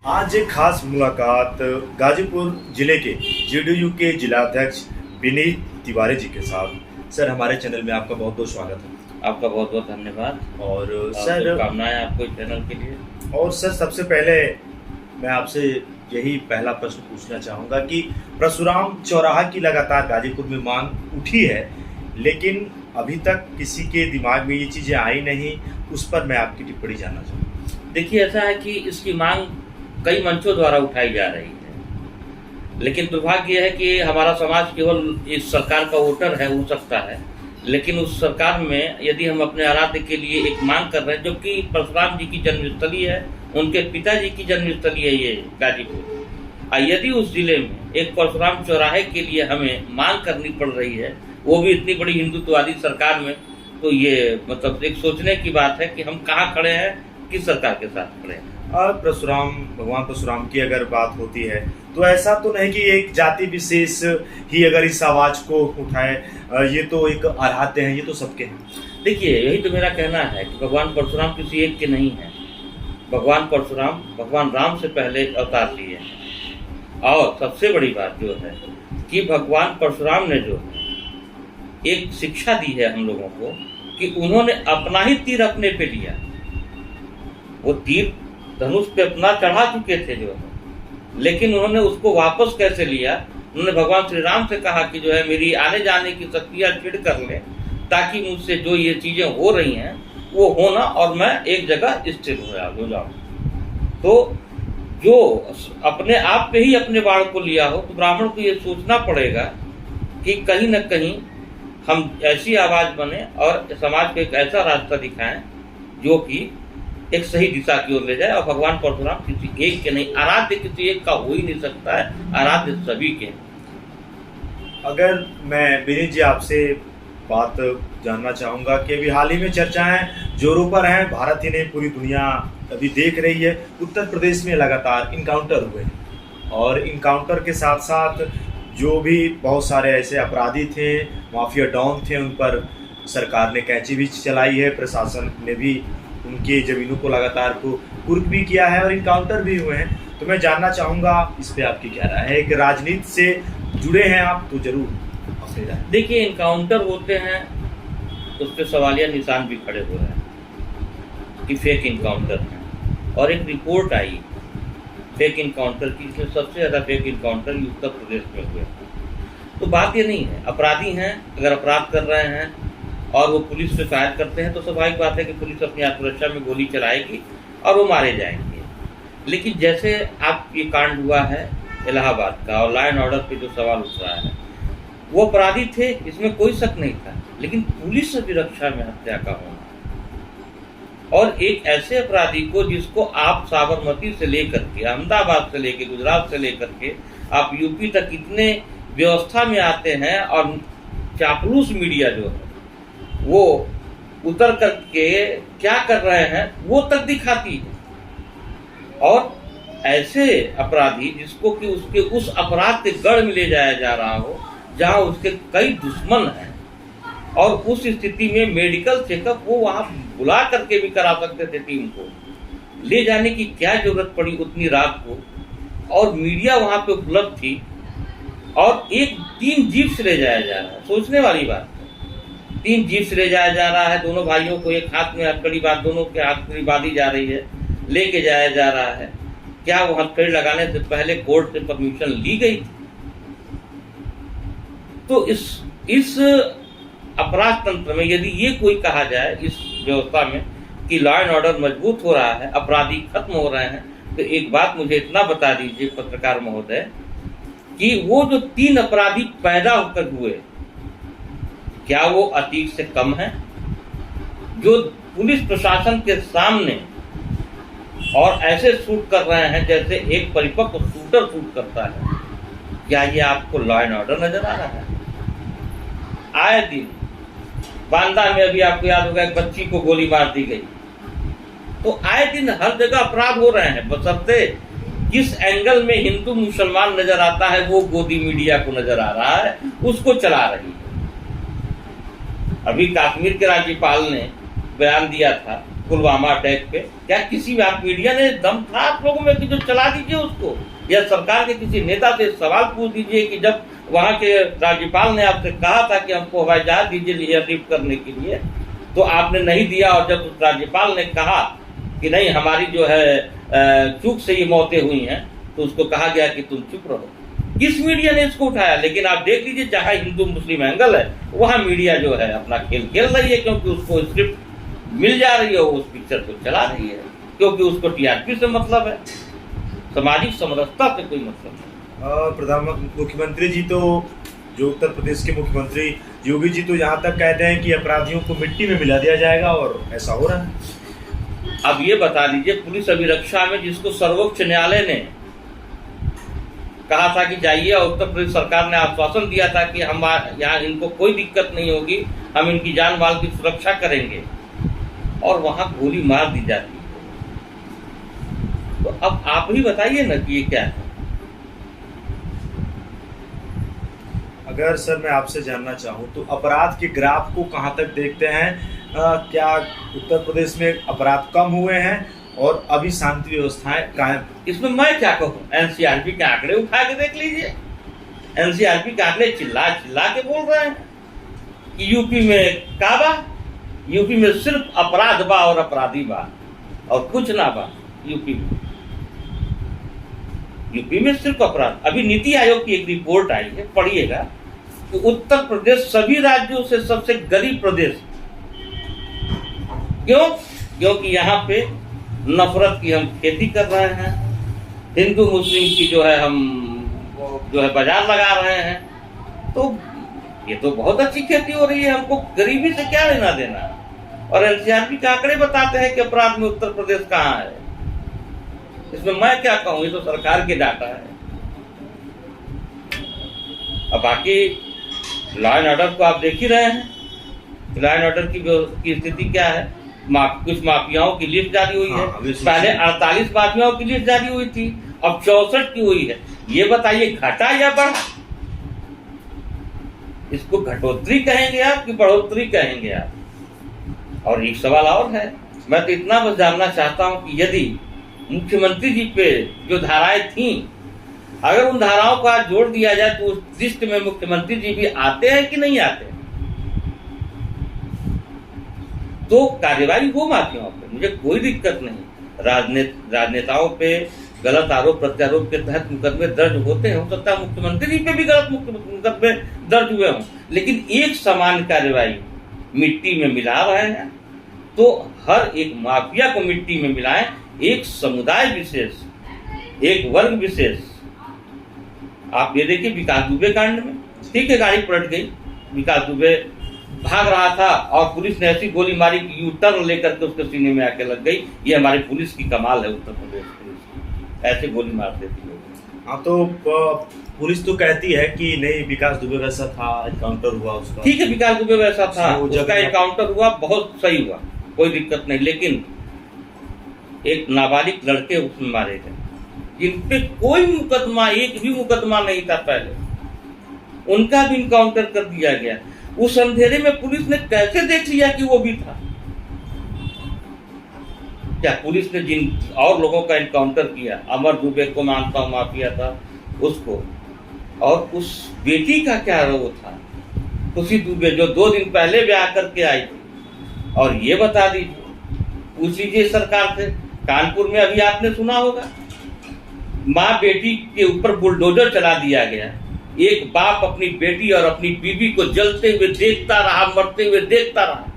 आज एक खास मुलाकात गाजीपुर जिले के जेडीयू के जिलाध्यक्ष विनीत तिवारी जी के साथ। सर, हमारे चैनल में आपका बहुत बहुत स्वागत है। आपका बहुत बहुत धन्यवाद और सर, शुभकामनाएं आपको चैनल के लिए। और सर, सबसे पहले मैं आपसे यही पहला प्रश्न पूछना चाहूँगा कि परशुराम चौराहा की लगातार गाजीपुर में मांग उठी है, लेकिन अभी तक किसी के दिमाग में ये चीज़ें आई नहीं। उस पर मैं आपकी टिप्पणी जानना चाहूँगा। देखिए, ऐसा है कि इसकी मांग कई मंचों द्वारा उठाई जा रही है, लेकिन दुर्भाग्य है कि हमारा समाज केवल इस सरकार का वोटर है, हो सकता है, लेकिन उस सरकार में यदि हम अपने आराध्य के लिए एक मांग कर रहे हैं, जो कि परशुराम जी की जन्मस्थली है, उनके पिताजी की जन्मस्थली है ये गाजीपुर, यदि उस जिले में एक परशुराम चौराहे के लिए हमें मांग करनी पड़ रही है, वो भी इतनी बड़ी हिंदुत्ववादी सरकार में, तो ये मतलब एक सोचने की बात है कि हम कहाँ खड़े हैं, किस सरकार के साथ खड़े हैं। परशुराम, भगवान परशुराम की अगर बात होती है तो ऐसा तो नहीं कि एक जाति विशेष ही अगर इस आवाज को उठाए। ये तो एक आराध्य हैं, ये तो सबके हैं। देखिए, यही तो मेरा कहना है कि भगवान परशुराम किसी एक के नहीं है। भगवान परशुराम भगवान राम से पहले अवतार लिए हैं, और सबसे बड़ी बात जो है कि भगवान परशुराम ने जो एक शिक्षा दी है हम लोगों को कि उन्होंने अपना ही तीर अपने पे लिया। वो तीर धनुष पे अपना चढ़ा चुके थे जो है, लेकिन उन्होंने उसको वापस कैसे लिया। उन्होंने भगवान श्री राम से कहा कि जो है मेरी आने जाने की शक्तियाँ छिड़ कर ले, ताकि मुझसे जो ये चीजें हो रही हैं वो हो ना, और मैं एक जगह स्थिर हो जाऊं। तो जो अपने आप पे ही अपने बाण को लिया हो, तो ब्राह्मण को ये सोचना पड़ेगा कि कहीं न कहीं हम ऐसी आवाज बने और समाज को एक ऐसा रास्ता दिखाएं जो कि एक सही दिशा की ओर ले जाए। और भगवान परशुराम किसी एक के नहीं, आराध्य किसी एक का हो ही नहीं सकता है, आराध्य सभी के। अगर मैं विनीत जी आपसे बात जानना चाहूँगा कि अभी हाल ही में चर्चाएं जोरों पर हैं, भारत ही नहीं पूरी दुनिया अभी देख रही है। उत्तर प्रदेश में लगातार इनकाउंटर हुए, और इनकाउंटर के साथ साथ जो भी बहुत सारे ऐसे अपराधी थे, माफिया डॉन थे, उन पर सरकार ने कैंची भी चलाई है, प्रशासन ने भी उनके ज़मीनों को लगातार को कुर्क भी किया है, और इनकाउंटर भी हुए हैं। तो मैं जानना चाहूँगा इस पे आपकी क्या राय है। एक राजनीति से जुड़े हैं आप, तो जरूर अपनी राय। देखिए, इनकाउंटर होते हैं उस पर सवालिया निशान भी खड़े हुए हैं कि फेक इनकाउंटर है, और एक रिपोर्ट आई फेक इनकाउंटर की, इसमें सबसे ज़्यादा फेक इनकाउंटर उत्तर प्रदेश में हुए। तो बात ये नहीं है, अपराधी हैं, अगर अपराध कर रहे हैं और वो पुलिस पे फायर करते हैं, तो स्वाभाविक बात है कि पुलिस अपनी आत्मरक्षा में गोली चलाएगी और वो मारे जाएंगे। लेकिन जैसे आप ये कांड हुआ है इलाहाबाद का, और लॉ एंड ऑर्डर पे जो सवाल उठ रहा है, वो अपराधी थे, इसमें कोई शक नहीं था, लेकिन पुलिस अभिरक्षा में हत्या का होना, और एक ऐसे अपराधी को जिसको आप साबरमती से लेकर के, अहमदाबाद से लेकर, गुजरात से लेकर के आप यूपी तक इतने व्यवस्था में आते हैं, और चापलूस मीडिया जो है वो उतर करके क्या कर रहे हैं वो तक दिखाती है। और ऐसे अपराधी जिसको कि उसके उस अपराध के गढ़ में ले जाया जा रहा हो, जहां उसके कई दुश्मन हैं, और उस स्थिति में मेडिकल चेकअप वो वहां बुला करके भी करा सकते थे, टीम को ले जाने की क्या जरूरत पड़ी उतनी रात को, और मीडिया वहां पे उपलब्ध थी, और एक 3 जीप से ले जाया जा रहा है। सोचने वाली बात, 3 जीप से ले जाया जा रहा है, दोनों भाइयों को एक हाथ में हथकड़ी बात, दोनों के हाथ में बांधी जा रही है, लेके जाया जा रहा है। क्या वो हथकड़ी लगाने से पहले कोर्ट से परमिशन ली गई थी? तो इस अपराध तंत्र में यदि ये कोई कहा जाए, इस व्यवस्था में कि लॉ एंड ऑर्डर मजबूत हो रहा है, अपराधी खत्म हो रहे हैं, तो एक बात मुझे इतना बता दीजिए पत्रकार महोदय, कि वो जो 3 अपराधी पैदा होकर हुए, क्या वो अतीत से कम है? जो पुलिस प्रशासन के सामने और ऐसे शूट कर रहे हैं जैसे एक परिपक्व शूटर शूट करता है, क्या ये आपको लॉ एंड ऑर्डर नजर आ रहा है? आए दिन बांदा में अभी आपको याद होगा एक बच्ची को गोली मार दी गई। तो आए दिन हर जगह अपराध हो रहे हैं, बशर्ते किस एंगल में हिंदू मुसलमान नजर आता है वो गोदी मीडिया को नजर आ रहा है, उसको चला रही है। अभी कश्मीर के राज्यपाल ने बयान दिया था पुलवामा अटैक पे, क्या किसी आप मीडिया ने दम था आप लोगों में कि जो चला दीजिए उसको, या सरकार के किसी नेता से सवाल पूछ दीजिए कि जब वहाँ के राज्यपाल ने आपसे कहा था कि हमको हवाई जहाज दीजिए एयरलिफ्ट करने के लिए, तो आपने नहीं दिया, और जब उस राज्यपाल ने कहा कि नहीं हमारी जो है चूक से ये मौतें हुई हैं, तो उसको कहा गया कि तुम चुप रहो। किस मीडिया ने इसको उठाया? लेकिन आप देख लीजिए जहाँ हिंदू मुस्लिम एंगल है वहाँ मीडिया जो है अपना खेल खेल रही है, क्योंकि उसको स्क्रिप्ट मिल जा रही है, वो उस पिक्चर को चला रही है, क्योंकि उसको टीआरपी से मतलब है, सामाजिक समरसता से कोई मतलब नहीं। प्रधानमंत्री मुख्यमंत्री जी तो जो उत्तर प्रदेश के मुख्यमंत्री योगी जी तो यहाँ तक कहते हैं कि अपराधियों को मिट्टी में मिला दिया जाएगा, और ऐसा हो रहा है। अब ये बता दीजिए, पुलिस अभिरक्षा में जिसको सर्वोच्च न्यायालय ने कहा था कि जाइए, और उत्तर प्रदेश सरकार ने आश्वासन दिया था कि हम यहाँ इनको कोई दिक्कत नहीं होगी, हम इनकी जान माल की सुरक्षा करेंगे, और वहां गोली मार दी जाती है। तो अब आप ही बताइए ना कि ये क्या है। अगर सर मैं आपसे जानना चाहूँ तो अपराध के ग्राफ को कहाँ तक देखते हैं? क्या उत्तर प्रदेश में अपराध कम हुए हैं और अभी शांति व्यवस्थाएं कायम? इसमें मैं क्या कहूँ, एनसीआरपी के आंकड़े उठा के देख लीजिए। एनसीआरपी के आंकड़े चिल्ला चिल्ला के बोल रहे हैं कि यूपी में का बा, यूपी में सिर्फ अपराध बा और अपराधी बा और कुछ ना बा। यूपी में सिर्फ अपराध। अभी नीति आयोग की एक रिपोर्ट आई है, पढ़िएगा, कि उत्तर प्रदेश सभी राज्यों से सबसे गरीब प्रदेश। क्यों? क्योंकि यहाँ पे नफरत की हम खेती कर रहे हैं, हिंदू मुस्लिम की जो है हम जो है बाजार लगा रहे हैं, तो ये तो बहुत अच्छी खेती हो रही है, हमको गरीबी से क्या लेना देना। और एनसीआरपी के आंकड़े बताते हैं कि अपराध में उत्तर प्रदेश कहाँ है। इसमें मैं क्या कहूँ, ये तो सरकार के डाटा है। अब बाकी लॉ एंड ऑर्डर को आप देख ही रहे हैं, लॉ एंड ऑर्डर की स्थिति क्या है। कुछ माफियाओं की लिस्ट जारी हुई है, पहले 48 माफियाओं की लिस्ट जारी हुई थी, अब 64 की हुई है। ये बताइए घटा या बढ़ा? इसको घटोतरी कहेंगे आप कि बढ़ोतरी कहेंगे आप? और एक सवाल और है, मैं तो इतना बस जानना चाहता हूं कि यदि मुख्यमंत्री जी पे जो धाराएं थी, अगर उन धाराओं को आज जोड़ दिया जाए तो उस लिस्ट में मुख्यमंत्री जी भी आते हैं कि नहीं आते? तो कार्यवाही हो माफियाओं पे, मुझे कोई दिक्कत नहीं। राजनेताओं पे गलत आरोप प्रत्यारोप के तहत मुकदमे दर्ज होते हैं, हो सकता है मुख्यमंत्री जी पे भी गलत मुकदमे दर्ज हुए हों, लेकिन एक समान कार्यवाही मिट्टी में मिला रहे हैं, तो हर एक माफिया को मिट्टी में मिलाएं। एक समुदाय विशेष, एक वर्ग विशेष। आप ये देखिए विकास दुबे कांड में, ठीक है, गाड़ी पलट गई, विकास दुबे भाग रहा था और पुलिस ने ऐसी गोली मारी कि यू टर्न लेकर के उसके सीने में आके लग गई। ये हमारी पुलिस की कमाल है, उत्तर प्रदेश पुलिस ऐसे गोली मार देती है। हाँ, तो पुलिस तो कहती है कि नहीं विकास दुबे वैसा था, एनकाउंटर हुआ उसका। ठीक है, विकास दुबे वैसा था, उसका एनकाउंटर हुआ, बहुत सही हुआ, कोई दिक्कत नहीं। लेकिन एक नाबालिग लड़के उसमें मारे गए, जिन पे कोई मुकदमा, एक भी मुकदमा नहीं था पहले, उनका भी इनकाउंटर कर दिया गया। उस अंधेरे में पुलिस ने कैसे देख लिया कि वो भी था? क्या पुलिस ने जिन और लोगों का इनकाउंटर किया, अमर दुबे को मानता हूं माफिया था उसको, और उस बेटी का क्या रोल था, खुशी दुबे, जो 2 दिन पहले ब्याह करके आई थी। और ये बता दीजिए, पूछ लीजिए सरकार से, कानपुर में अभी आपने सुना होगा, माँ बेटी के ऊपर बुलडोजर चला दिया गया। एक बाप अपनी बेटी और अपनी बीवी को जलते हुए देखता रहा, मरते हुए देखता रहा।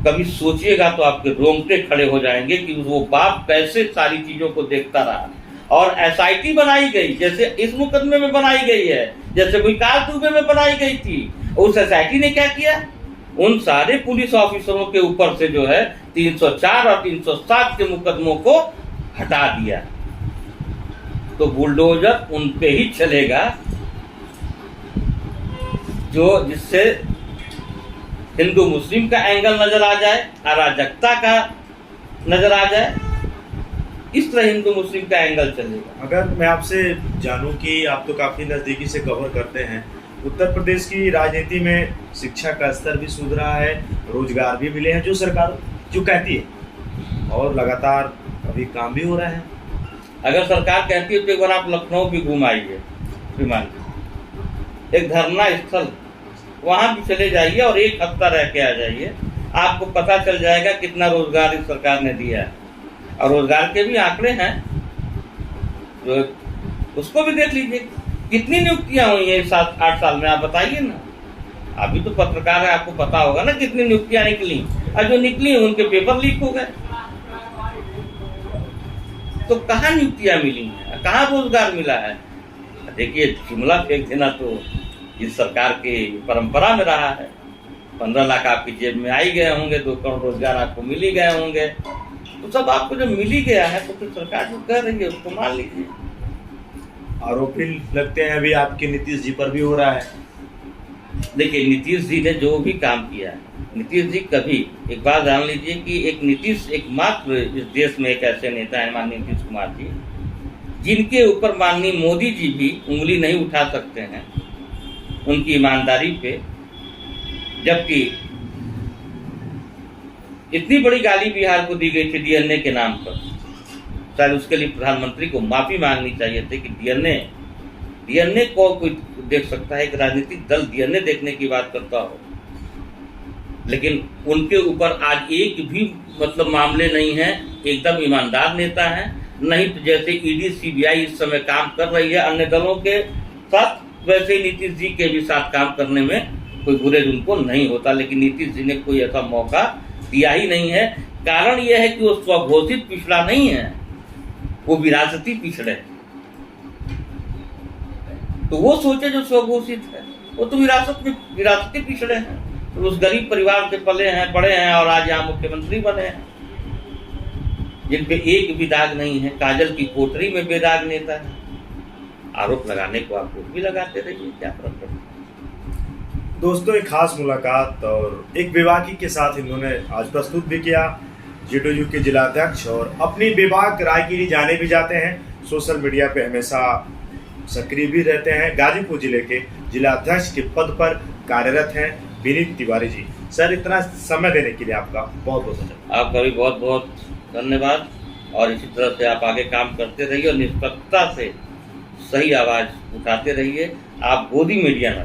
कभी सोचिएगा तो आपके रोंगटे खड़े हो जाएंगे कि वो बाप कैसे सारी चीजों को देखता रहा। और एसआईटी बनाई गई, जैसे इस मुकदमे में बनाई गई है, जैसे विकास दुबे में बनाई गई थी। उस एसआईटी ने क्या किया, उन सारे पुलिस ऑफिसरों के ऊपर से जो है 304 और 307 के मुकदमों को हटा दिया। तो बुलडोजर उन पे ही चलेगा जो जिससे हिंदू मुस्लिम का एंगल नजर आ जाए, अराजकता का नजर आ जाए, इस तरह हिंदू मुस्लिम का एंगल चलेगा। अगर मैं आपसे जानूं कि आप तो काफी नजदीकी से कवर करते हैं, उत्तर प्रदेश की राजनीति में शिक्षा का स्तर भी सुधरा है, रोजगार भी मिले हैं, जो सरकार जो कहती है, और लगातार अभी काम भी हो रहा है। अगर सरकार कहती है तो एक बार आप लखनऊ भी घूम आइए, विमान एक धरना स्थल, वहां भी चले जाइए और एक हफ्ता रह के आ जाइए, आपको पता चल जाएगा कितना रोजगार इस सरकार ने दिया है। और रोजगार के भी आंकड़े हैं, जो उसको भी देख लीजिए, कितनी नियुक्तियां हुई हैं 7-8 साल में, आप बताइए ना। अभी तो पत्रकार है, आपको पता होगा ना कितनी नियुक्तियां निकली, और जो निकली उनके पेपर लीक हो गए। तो कहाँ नियुक्तियां मिली हैं, कहाँ रोजगार मिला है? देखिए, जुमला फेंक देना तो इस सरकार की परंपरा में रहा है। 15 लाख आपकी जेब में आ ही गए होंगे, 2 करोड़ रोजगार आपको मिल ही गए होंगे, तो सब आपको जो मिल ही गया है तो फिर सरकार जो कर रही है उसको मान लीजिए। आरोपी लगते हैं अभी आपके नीतीश जी पर भी हो रहा है। देखिए, नीतीश जी ने जो भी काम किया है, नीतीश जी कभी, एक बात जान लीजिए कि एक नीतीश एकमात्र इस देश में एक ऐसे नेता है माननीय नीतीश कुमार जी, जिनके ऊपर माननीय मोदी जी भी उंगली नहीं उठा सकते हैं उनकी ईमानदारी पे। जबकि इतनी बड़ी गाली बिहार को दी गई थी डीएनए के नाम पर, शायद उसके लिए प्रधानमंत्री को माफी मांगनी चाहिए थी कि डीएनए को कोई देख सकता है, एक राजनीतिक दल डीएनए देखने की बात करता हो, लेकिन उनके ऊपर आज एक भी मामले नहीं है, एकदम ईमानदार नेता है। नहीं तो जैसे ईडी सीबीआई इस समय काम कर रही है अन्य दलों के साथ, वैसे ही नीतीश जी के भी साथ काम करने में कोई गुरेज उनको नहीं होता, लेकिन नीतीश जी ने कोई ऐसा मौका दिया ही नहीं है। कारण यह है कि वो स्वघोषित पिछड़ा नहीं है, वो विरासती पिछड़े। तो वो सोचे जो स्वघोषित है, वो तो विरासती पिछड़े हैं, तो उस गरीब परिवार से पले हैं, पढ़े हैं और आज यहाँ मुख्यमंत्री बने हैं, जिन पे एक भी दाग नहीं है। काजल की कोठरी में बेदाग नेता है। आरोप लगाने को आप कुछ भी लगाते रहिए, क्या फर्क पड़ता है। दोस्तों, एक खास मुलाकात और एक बेबाकी के साथ इन्होंने आज प्रस्तुत भी किया। जेडीयू के जिलाध्यक्ष और अपनी बेबाक रायगिरी जाने भी जाते हैं, सोशल मीडिया पे हमेशा सक्रिय भी रहते हैं। गाजीपुर जिले के जिलाध्यक्ष के पद पर कार्यरत हैं विनीत तिवारी जी। सर, इतना समय देने के लिए आपका बहुत बहुत धन्यवाद। आपका भी बहुत बहुत धन्यवाद, और इसी तरह से आप आगे काम करते रहिए और निष्पक्षता से सही आवाज उठाते रहिए। आप गोदी मीडिया ना